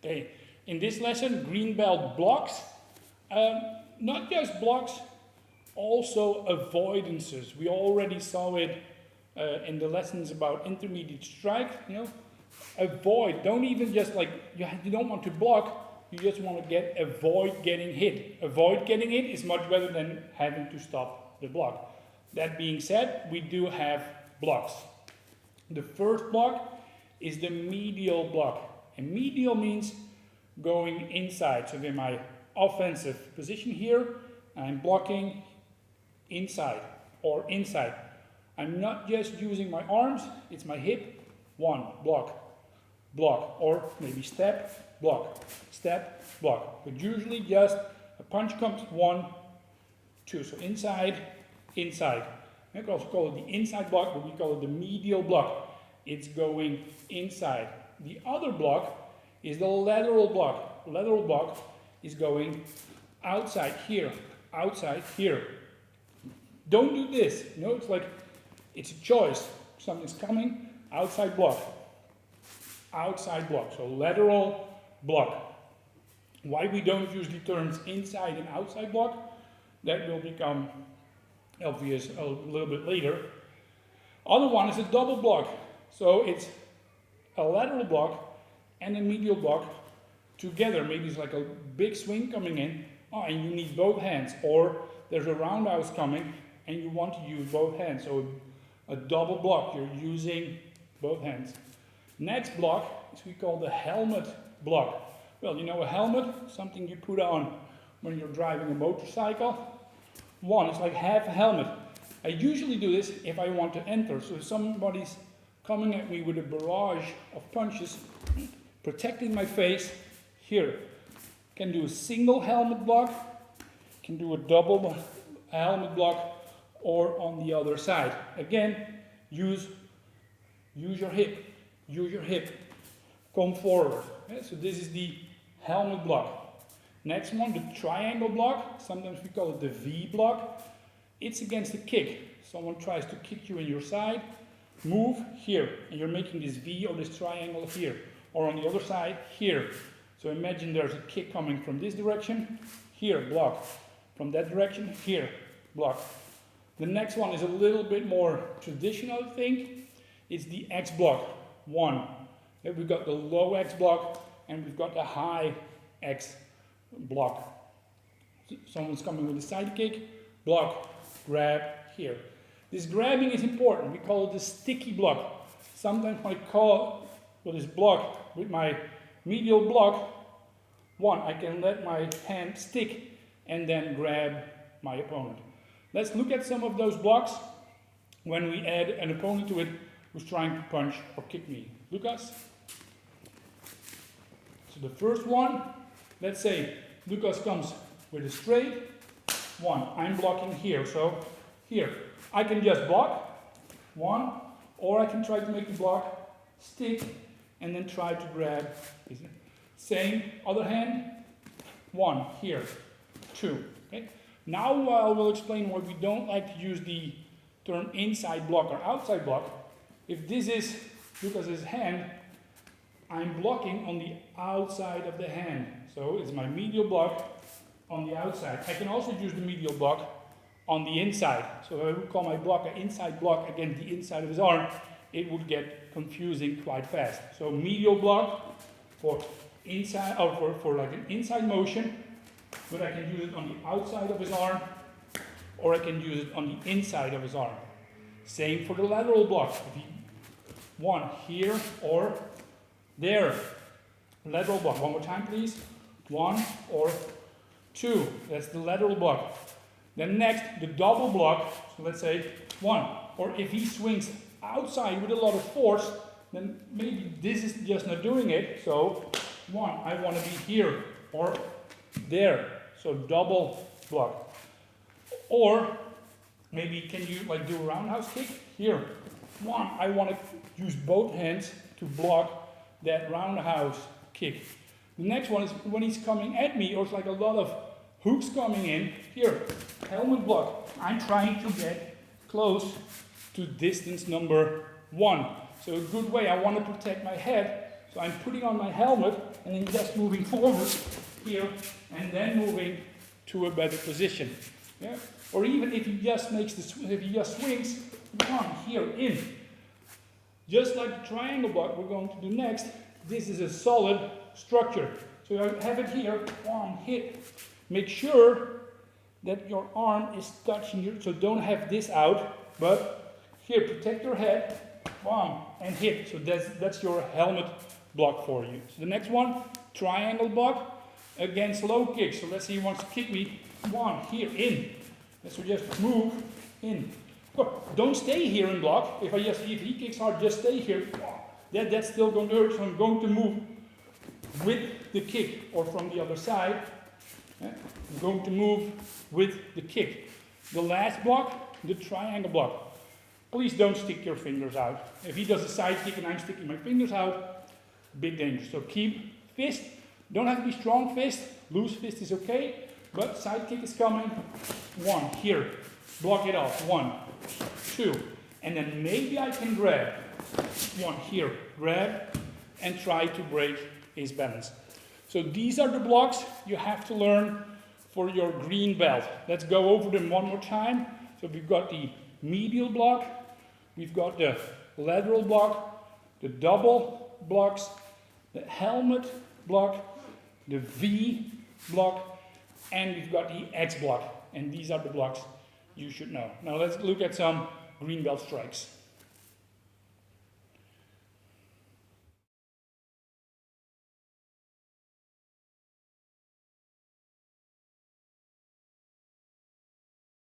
Okay, in this lesson, green belt blocks, not just blocks, also avoidances. We already saw it in the lessons about intermediate strike. You know, avoid. Don't even just like you don't want to block. You just want to avoid getting hit. Avoid getting hit is much better than having to stop the block. That being said, we do have blocks. The first block is the medial block. And medial means going inside. So in my offensive position here, I'm blocking inside or inside. I'm not just using my arms, it's my hip. One, block, block, or maybe step, block, but usually just a punch comes 1, 2, so inside, inside. We can also call it the inside block, but we call it the medial block. It's going inside. The other block is the lateral block. Lateral block is going outside here, outside here. Don't do this. You know, it's like, it's a choice. Something's coming, outside block. Outside block, so lateral block. Why we don't use the terms inside and outside block, that will become obvious a little bit later. Other one is a double block. So it's a lateral block and a medial block together. Maybe it's like a big swing coming in, and you need both hands. Or there's a roundhouse coming and you want to use both hands. So a double block, you're using both hands. Next block is we call the helmet block. Well, you know a helmet, something you put on when you're driving a motorcycle. One, it's like half a helmet. I usually do this if I want to enter. So if somebody's coming at me with a barrage of punches, protecting my face, here. Can do a single helmet block, can do a double helmet block, or on the other side. Again, use your hip. Use your hip. Come forward. Okay, so this is the helmet block. Next one, the triangle block. Sometimes we call it the V block. It's against a kick. Someone tries to kick you in your side. Move here, and you're making this V or this triangle here. Or on the other side, here. So imagine there's a kick coming from this direction. Here, block. From that direction, here, block. The next one is a little bit more traditional, I think. It's the X block. One. Then we've got the low X block, and we've got the high X block. Someone's coming with a side kick, block, grab, here. This grabbing is important. We call it the sticky block. Sometimes when I call this block with my medial block, one, I can let my hand stick and then grab my opponent. Let's look at some of those blocks when we add an opponent to it who's trying to punch or kick me. Lucas? So the first one, let's say Lucas comes with a straight. One, I'm blocking here. So here, I can just block. One, or I can try to make the block stick and then try to grab. Same, other hand. One, here. Two. Okay. Now I will explain why we don't like to use the term inside block or outside block. If this is Lucas's hand, I'm blocking on the outside of the hand. So it's my medial block on the outside. I can also use the medial block on the inside. So if I would call my block an inside block against the inside of his arm, it would get confusing quite fast. So medial block for inside, or for like an inside motion, but I can use it on the outside of his arm, or I can use it on the inside of his arm. Same for the lateral block. If he, one here or there. Lateral block. One more time, please. One or two. That's the lateral block. Then next, the double block. So let's say one. Or if he swings outside with a lot of force, then maybe this is just not doing it. So one, I want to be here or there. So double block. Or maybe can you like do a roundhouse kick? Here. One, I want to use both hands to block that roundhouse kick. The next one is when he's coming at me, or it's like a lot of hooks coming in. Here, helmet block. I'm trying to get close to distance number one. So a good way, I want to protect my head. So I'm putting on my helmet and then just moving forward here and then moving to a better position. Yeah? Or even if he just makes if he just swings, one here in. Just like the triangle block we're going to do next, this is a solid structure. So I have it here, one hit. Make sure that your arm is touching you, so don't have this out, but here, protect your head, one, and hit. So that's your helmet block for you. So the next one, triangle block against low kick. So let's say he wants to kick me, one, here, in. So just move in. Don't stay here and block. If he kicks hard, just stay here. That's still going to hurt, so I'm going to move with the kick, or from the other side. I'm going to move with the kick. The last block, the triangle block. Please don't stick your fingers out. If he does a side kick and I'm sticking my fingers out, big danger. So keep fist. Don't have to be strong fist. Loose fist is okay. But side kick is coming. One, here. Block it off. One, two. And then maybe I can grab. One, here. Grab and try to break his balance. So these are the blocks you have to learn for your green belt. Let's go over them one more time. So we've got the medial block, we've got the lateral block, the double blocks, the helmet block, the V block, and we've got the X block. And these are the blocks you should know. Now let's look at some green belt strikes.